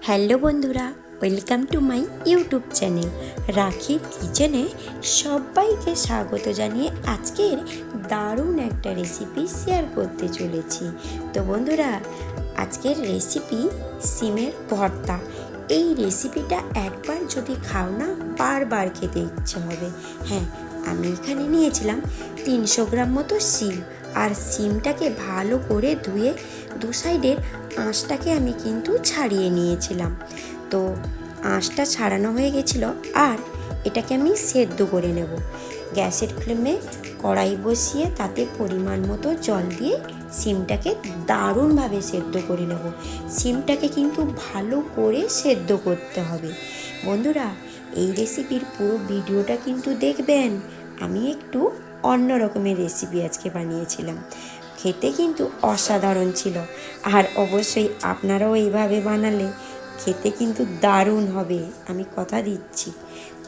Hello বন্ধুরা, welcome to my YouTube channel রাখির কিচেনে সবাইকে স্বাগত জানিয়ে আজকের দারুণ একটা রেসিপি শেয়ার করতে চলেছি। তো বন্ধুরা, আজকের রেসিপি সিমের ভর্তা। এই রেসিপিটা একবার যদি খাও না, বারবার খেতে ইচ্ছে হবে। হ্যাঁ, আমি এখানে নিয়েছিলাম 300 গ্রাম মতো সিম, আর সিমটাকে ভালো করে ধুয়ে দু সাইডের আঁশটাকে আমি কিন্তু ছাড়িয়ে নিয়েছিলাম। তো আঁশটা ছাড়ানো হয়ে গেছিলো, আর এটাকে আমি সেদ্ধ করে নেব। গ্যাসের ফ্লেমে কড়াই বসিয়ে তাতে পরিমাণ মতো জল দিয়ে সিমটাকে দারুণভাবে সেদ্ধ করে নেব। সিমটাকে কিন্তু ভালো করে সেদ্ধ করতে হবে। বন্ধুরা, এই রেসিপির পুরো ভিডিওটা কিন্তু দেখবেন। আমি একটু অন্য রকমের রেসিপি আজকে বানিয়েছিলাম, খেতে কিন্তু অসাধারণ ছিল। আর অবশ্যই আপনারাও এইভাবে বানালে খেতে কিন্তু দারুণ হবে, আমি কথা দিচ্ছি।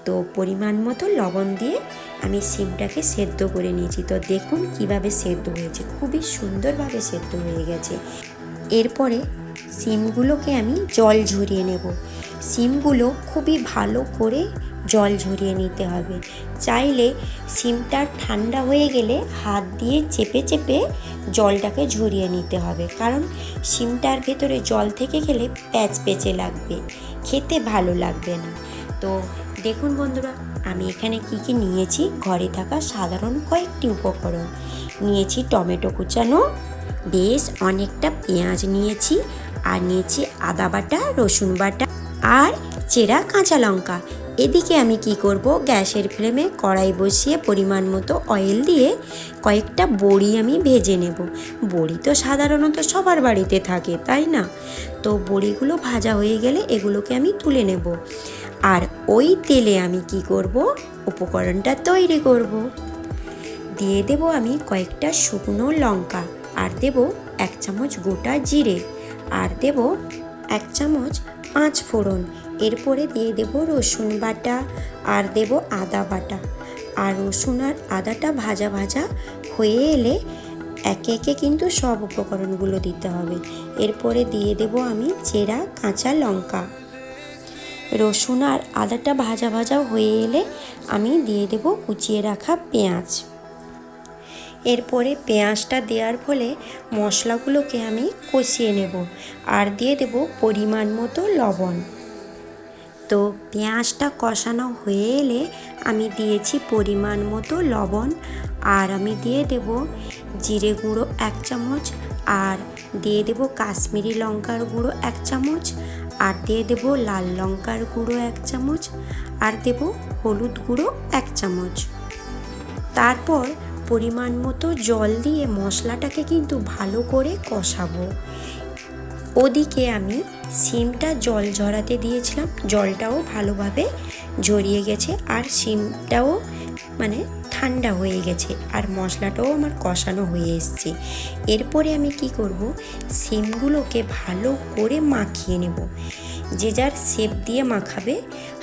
তো পরিমাণ মতো লবণ দিয়ে আমি সিমটাকে সেদ্ধ করে নিয়েছি। তো দেখুন কিভাবে সেদ্ধ হয়েছে, খুবই সুন্দরভাবে সেদ্ধ হয়ে গেছে। এরপরে সিমগুলোকে আমি জল ঝরিয়ে নেব। সিমগুলো খুবই ভালো করে জল ঝরিয়ে নিতে হবে। চাইলে সিমটা ঠান্ডা হয়ে গেলে হাত দিয়ে চেপে চেপে জলটাকে ঝরিয়ে নিতে হবে, কারণ সিমটার ভেতরে জল থেকে গেলে প্যাচে লাগবে, খেতে ভালো লাগবে না। তো দেখুন বন্ধুরা, আমি এখানে কি নিয়েছি, ঘরে থাকা সাধারণ কয়েকটি উপকরণ নিয়েছি। টমেটো কুচানো, বেশ অনেকটা পেঁয়াজ নিয়েছি, আর নিয়েছি আদা বাটা, রসুন বাটা, আর চেরা কাঁচা লঙ্কা। এদিকে আমি কি করব, গ্যাসের ফ্লেমে কড়াই বসিয়ে পরিমাণ মতো অয়েল দিয়ে কয়েকটা বড়ি আমি ভেজে নেব। বড়ি তো সাধারণত সবার বাড়িতে থাকে, তাই না? তো বড়িগুলো ভাজা হয়ে গেলে এগুলোকে আমি তুলে নেব। আর ওই তেলে আমি কি করব, উপকরণটা তৈরি করব। দিয়ে দেব আমি কয়েকটা শুকনো লঙ্কা, আর দেব 1 চামচ গোটা জিরে, আর দেব 1 চামচ 5 ফোড়ন। এরপরে দিয়ে দেব রসুন বাটা, আর দেব আদা বাটা। আর রসুন আর আদাটা ভাজা ভাজা হয়ে এলে একে একে কিন্তু সব উপকরণগুলো দিতে হবে। এরপরে দিয়ে দেব আমি চেরা কাঁচা লঙ্কা। রসুন আর আদাটা ভাজা ভাজা হয়ে এলে আমি দিয়ে দেব কুচিয়ে রাখা পেঁয়াজ। এরপরে পেঁয়াজটা দেওয়ার ফলে মশলাগুলোকে আমি কষিয়ে নেব, আর দিয়ে দেব পরিমাণ মতো লবণ। তো পেঁয়াজটা কষানো হয়ে এলে আমি দিয়েছি পরিমাণ মতো লবণ, আর আমি দিয়ে দেব জিরে গুঁড়ো 1 চামচ, আর দিয়ে দেব কাশ্মীরি লঙ্কার গুঁড়ো 1 চামচ, আর দিয়ে দেব লাল লঙ্কার গুঁড়ো 1 চামচ, আর দেব হলুদ গুঁড়ো 1 চামচ। তারপর পরিমাণ মতো জল দিয়ে মশলাটাকে কিন্তু ভালো করে কষাবো। ওদিকে আমি সিমটা জল ঝরাতে দিয়েছিলাম, জলটাও ভালোভাবে ঝরিয়ে গেছে, আর সিমটাও ঠান্ডা হয়ে গেছে, আর মশলাটাও আমার কষানো হয়ে এসছে। এরপরে আমি কি করব, সিমগুলোকে ভালো করে মাখিয়ে নেব। যে যার শেপ দিয়ে মাখাবে,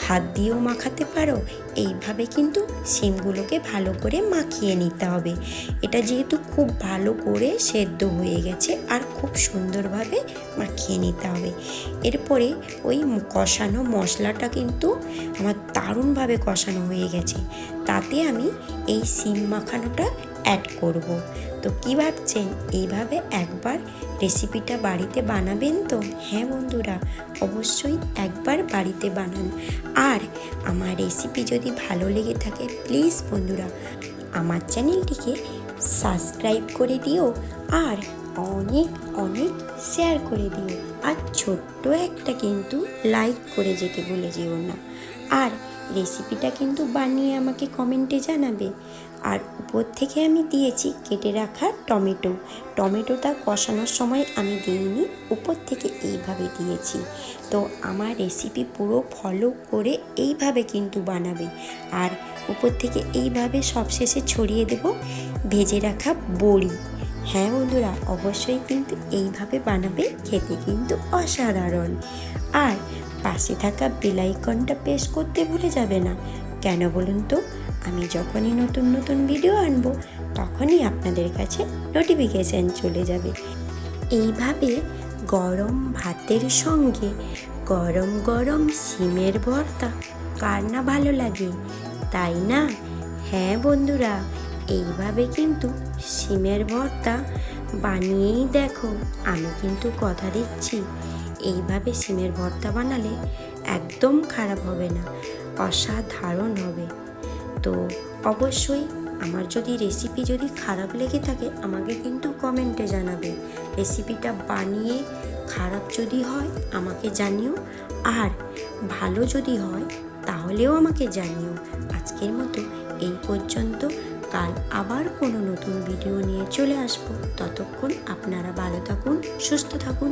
হাত দিয়েও মাখাতে পারো। এইভাবে কিন্তু সিমগুলোকে ভালো করে মাখিয়ে নিতে হবে। এটা যেহেতু খুব ভালো করে সেদ্ধ হয়ে গেছে, আর খুব সুন্দরভাবে মাখিয়ে নিতে হবে। এরপরে ওই কষানো মশলাটা কিন্তু আমার দারুণভাবে কষানো হয়ে গেছে, তাতে আমি এই সিম মাখানোটা অ্যাড করব। তো কী ভাবছেন, এইভাবে একবার রেসিপিটা বাড়িতে বানাবেন তো? হ্যাঁ বন্ধুরা, অবশ্যই একবার বাড়িতে বানান। আর আমার রেসিপি যদি ভালো লেগে থাকে, প্লিজ বন্ধুরা আমার চ্যানেলটিকে সাবস্ক্রাইব করে দিও, আর অনেক অনেক শেয়ার করে দিও, আর ছোট্ট একটা কিন্তু লাইক করে যেতে ভুলে যেও না। আর রেসিপিটা কিন্তু বানিয়ে আমাকে কমেন্টে জানাবে। আর উপর থেকে আমি দিয়েছি কেটে রাখা টমেটোটা কষানোর সময় আমি দিইনি, উপর থেকে এইভাবে দিয়েছি। তো আমার রেসিপি পুরো ফলো করে এইভাবে কিন্তু বানাবে। আর উপর থেকে এইভাবে সবশেষে ছড়িয়ে দেব ভেজে রাখা বড়ি। হ্যাঁ বন্ধুরা, অবশ্যই কিন্তু এইভাবে বানাবে, খেতে কিন্তু অসাধারণ। আর পাশে থাকা বেল আইকনটা প্রেস করতে ভুলে যাবে না। কেন বলুন তো? আমি যখনই নতুন নতুন ভিডিও আনবো, তখনই আপনাদের কাছে নোটিফিকেশান চলে যাবে। এইভাবে গরম ভাতের সঙ্গে গরম গরম সিমের ভর্তা কার না ভালো লাগে, তাই না? হ্যাঁ বন্ধুরা, এইভাবে কিন্তু সিমের ভর্তা বানিয়েই দেখো। আমি কিন্তু কথা দিচ্ছি, এইভাবে সিমের ভর্তা বানালে একদম খারাপ হবে না, অসাধারণ হবে। তো অবশ্যই আমার রেসিপি যদি খারাপ লেগে থাকে আমাকে কিন্তু কমেন্টে জানাবে। রেসিপিটা বানিয়ে খারাপ যদি হয় আমাকে জানিও, আর ভালো যদি হয় তাহলেও আমাকে জানিও। আজকের মতো এই পর্যন্ত, কাল আবার কোনো নতুন ভিডিও নিয়ে চলে আসবো। ততক্ষণ আপনারা ভালো থাকুন, সুস্থ থাকুন।